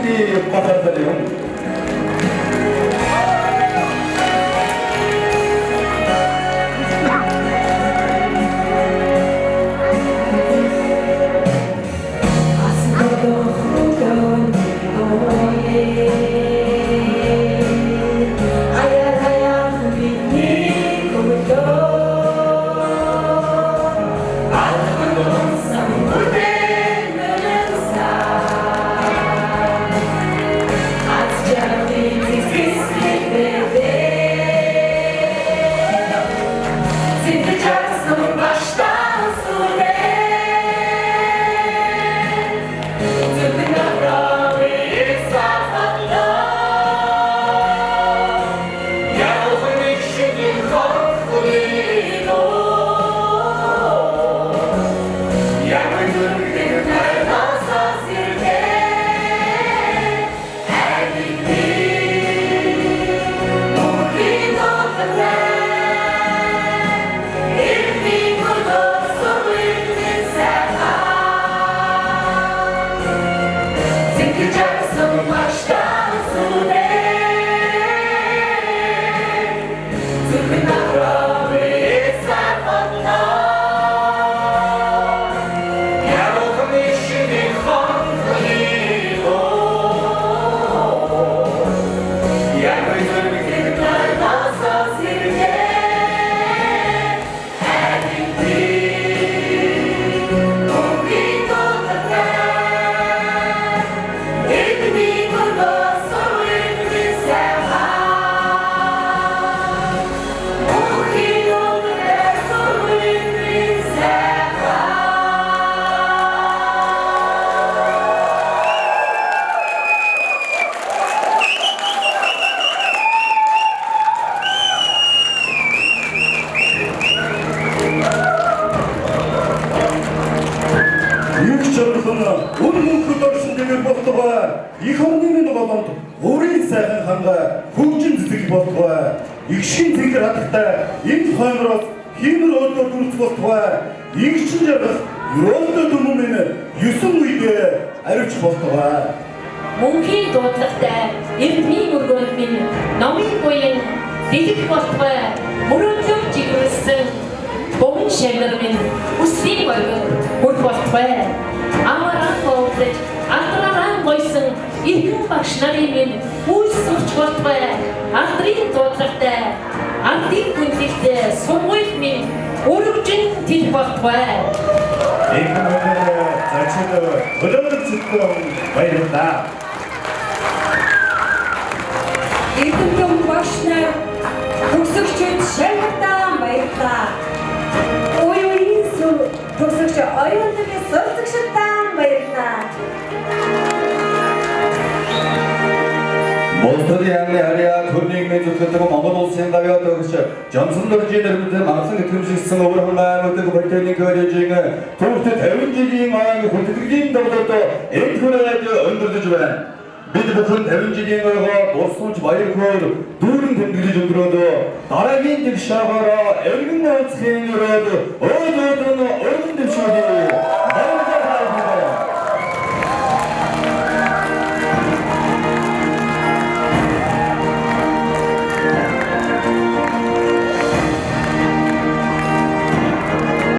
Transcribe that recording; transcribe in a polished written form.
Siti Pasartarium. Их өмнө болоод өөрийн сайхан ханга хөгжин зүтгэх болтугай. Игшин зэнгэр хатагтай энэ хоймроос хиймэр өөдөө дүрц болтугай. Игшин жаргах ёолдоо дүмүмэн 9 үедээ аривч болтугай. Мөнхийн дуудлагатай эрдмийн мөргөнд минь номын буян дэлгэх болтугай. Мөрөөдлөг жигэрсэн бомн шагнар минь үсвийн болгон хурд болтугай. Амаран болтож алдраран бойсон иргэн багш нарын минь үс сурч болтугай. Алдрын дуудлагатай ардын хүндлэгтэй сургууль минь өргөжин тэлэх болтугай. Зачид болоод зүтгэн баярлалаа. Эрдэмтэн багш нар төгсөгчид шалгалтаа баярлалаа. Уян төгсөгч оюутны сурагчдаа баярлалаа. Монстри яны харьяа төрний мэдлэгтэй Монгол улсын гавьяа төгсч Жонсон дөржийн нэрмэд магсан итгэмжсэн өвөрхөн аймагт политехник коллежийн түүхтэй 50 жилийн аймаг хөтөлбөрийн давлаад энэ хүрээд өндөрлөж байна. Бид бүхэн 50 жилийн ойгоо дурсамж баяр хөөр дүүрэн тэмдэглэж өнгөрөөд дараагийн дэвшаагаараа эргэн найзхийн өрөөд өөдөөд өргөн дэвшүүлээ.